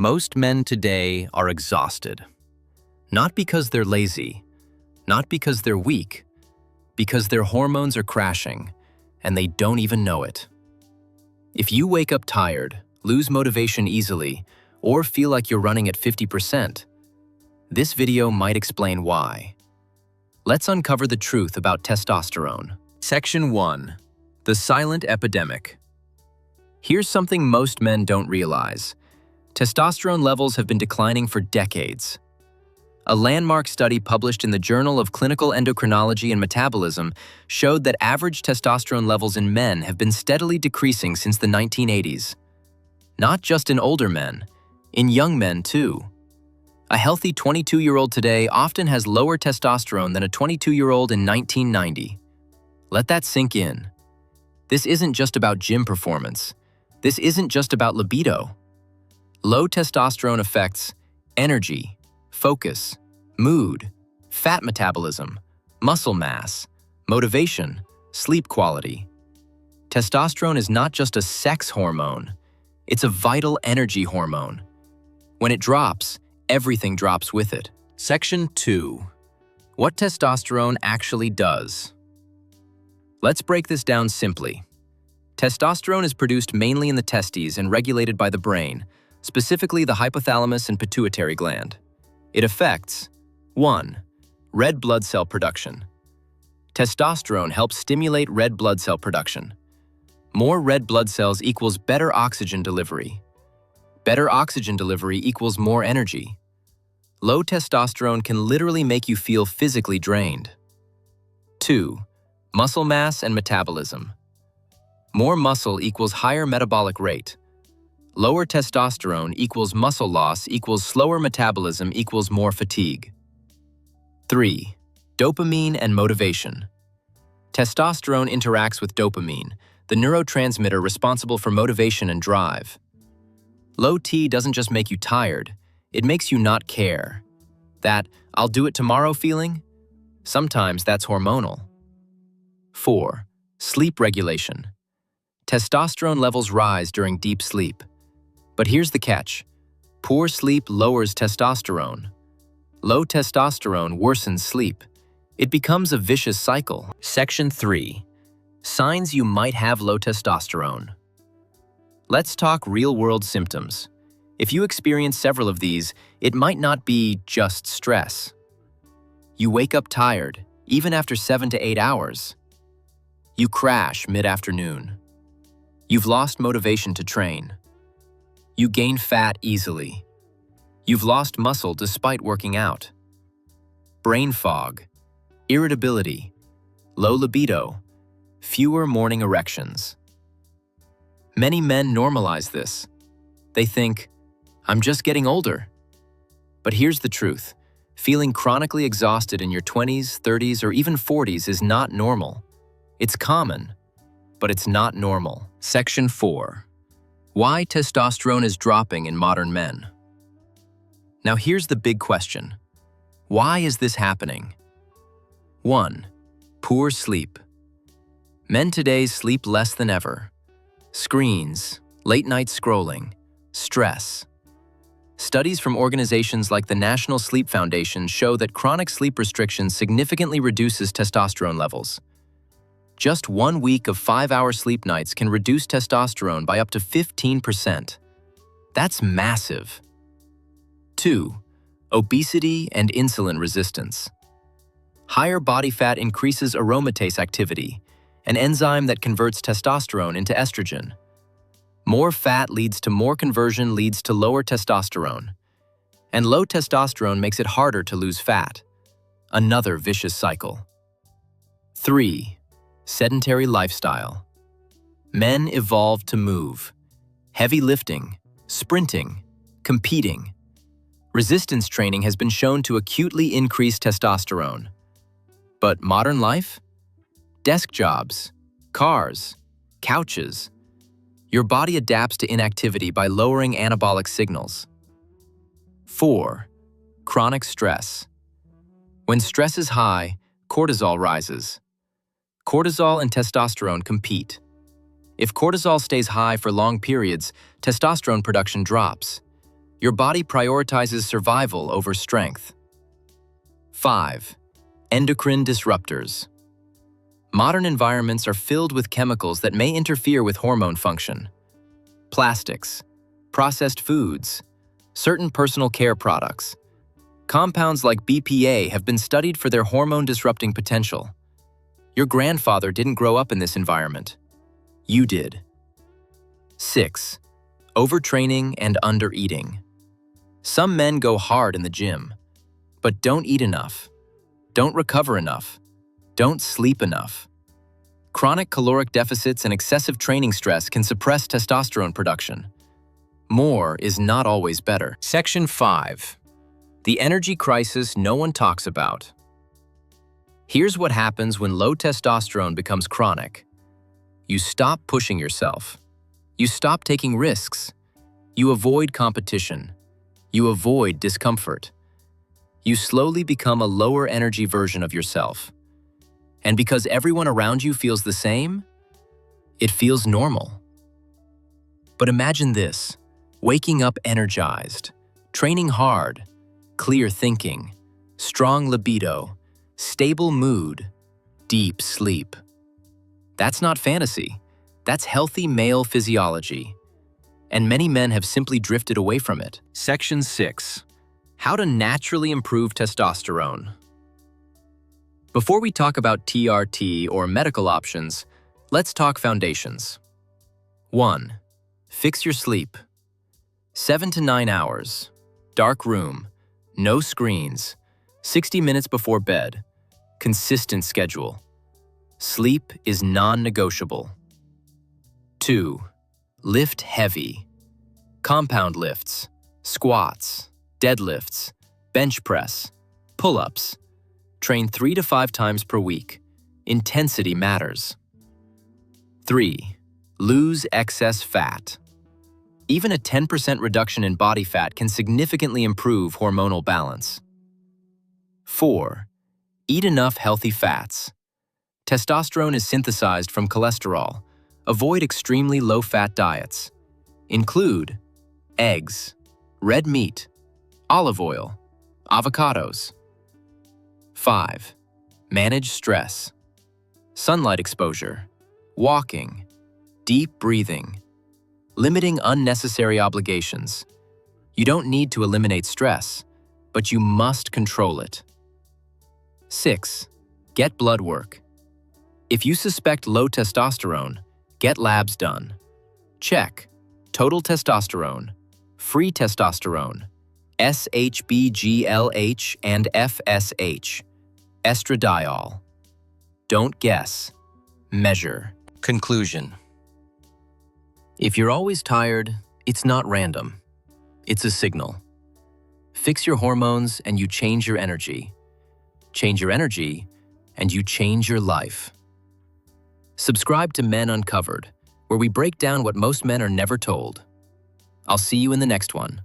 Most men today are exhausted. Not because they're lazy, not because they're weak, because their hormones are crashing, and they don't even know it. If you wake up tired, lose motivation easily, or feel like you're running at 50%, this video might explain why. Let's uncover the truth about testosterone. Section 1. The silent epidemic. Here's something most men don't realize. Testosterone levels have been declining for decades. A landmark study published in the Journal of Clinical Endocrinology and Metabolism showed that average testosterone levels in men have been steadily decreasing since the 1980s. Not just in older men, in young men too. A healthy 22-year-old today often has lower testosterone than a 22-year-old in 1990. Let that sink in. This isn't just about gym performance. This isn't just about libido. Low testosterone affects energy, focus, mood, fat metabolism, muscle mass, motivation, sleep quality. Testosterone is not just a sex hormone, it's a vital energy hormone. When it drops, everything drops with it. Section 2. What testosterone actually does. Let's break this down simply. Testosterone is produced mainly in the testes and regulated by the brain, specifically the hypothalamus and pituitary gland. It affects 1. Red blood cell production. Testosterone helps stimulate red blood cell production. More red blood cells equals better oxygen delivery. Better oxygen delivery equals more energy. Low testosterone can literally make you feel physically drained. 2. Muscle mass and metabolism. More muscle equals higher metabolic rate. Lower testosterone equals muscle loss equals slower metabolism equals more fatigue. 3. Dopamine and motivation. Testosterone interacts with dopamine, the neurotransmitter responsible for motivation and drive. Low T doesn't just make you tired, it makes you not care. That "I'll do it tomorrow" feeling? Sometimes that's hormonal. 4. Sleep regulation. Testosterone levels rise during deep sleep. But here's the catch. Poor sleep lowers testosterone. Low testosterone worsens sleep. It becomes a vicious cycle. Section 3. Signs you might have low testosterone. Let's talk real-world symptoms. If you experience several of these, it might not be just stress. You wake up tired, even after 7 to 8 hours. You crash mid-afternoon. You've lost motivation to train. You gain fat easily. You've lost muscle despite working out. Brain fog, irritability, low libido, fewer morning erections. Many men normalize this. They think, "I'm just getting older." But here's the truth. Feeling chronically exhausted in your 20s, 30s, or even 40s is not normal. It's common, but it's not normal. Section 4. Why testosterone is dropping in modern men. Now here's the big question. Why is this happening? 1. Poor sleep. Men today sleep less than ever. Screens, late-night scrolling, stress. Studies from organizations like the National Sleep Foundation show that chronic sleep restriction significantly reduces testosterone levels. Just 1 week of 5-hour sleep nights can reduce testosterone by up to 15%. That's massive. 2. Obesity and insulin resistance. Higher body fat increases aromatase activity, an enzyme that converts testosterone into estrogen. More fat leads to more conversion leads to lower testosterone. And low testosterone makes it harder to lose fat. Another vicious cycle. 3. Sedentary lifestyle. Men evolved to move. Heavy lifting, sprinting, competing. Resistance training has been shown to acutely increase testosterone. But modern life? Desk jobs, cars, couches. Your body adapts to inactivity by lowering anabolic signals. 4. Chronic stress. When stress is high, cortisol rises. Cortisol and testosterone compete. If cortisol stays high for long periods, testosterone production drops. Your body prioritizes survival over strength. 5. Endocrine disruptors. Modern environments are filled with chemicals that may interfere with hormone function. Plastics, processed foods, certain personal care products. Compounds like BPA have been studied for their hormone-disrupting potential. Your grandfather didn't grow up in this environment. You did. 6. Overtraining and undereating. Some men go hard in the gym, but don't eat enough, don't recover enough, don't sleep enough. Chronic caloric deficits and excessive training stress can suppress testosterone production. More is not always better. Section 5. The energy crisis no one talks about. Here's what happens when low testosterone becomes chronic. You stop pushing yourself. You stop taking risks. You avoid competition. You avoid discomfort. You slowly become a lower energy version of yourself. And because everyone around you feels the same, it feels normal. But imagine this: waking up energized, training hard, clear thinking, strong libido, stable mood, deep sleep. That's not fantasy. That's healthy male physiology. And many men have simply drifted away from it. Section 6. How to naturally improve testosterone. Before we talk about TRT or medical options, let's talk foundations. 1. Fix your sleep. 7 to 9 hours. Dark room. No screens. 60 minutes before bed. Consistent schedule. Sleep is non-negotiable. 2. Lift heavy. Compound lifts, squats, deadlifts, bench press, pull-ups. Train 3 to 5 times per week. Intensity matters. 3. Lose excess fat. Even a 10% reduction in body fat can significantly improve hormonal balance. 4. Eat enough healthy fats. Testosterone is synthesized from cholesterol. Avoid extremely low-fat diets. Include eggs, red meat, olive oil, avocados. 5. Manage stress. Sunlight exposure, walking, deep breathing, limiting unnecessary obligations. You don't need to eliminate stress, but you must control it. 6. Get blood work. If you suspect low testosterone, get labs done. Check total testosterone, free testosterone, SHBG-LH and FSH, estradiol. Don't guess, measure. Conclusion. If you're always tired, it's not random. It's a signal. Fix your hormones and you change your energy. Change your energy and you change your life. Subscribe to Men Uncovered, where we break down what most men are never told. I'll see you in the next one.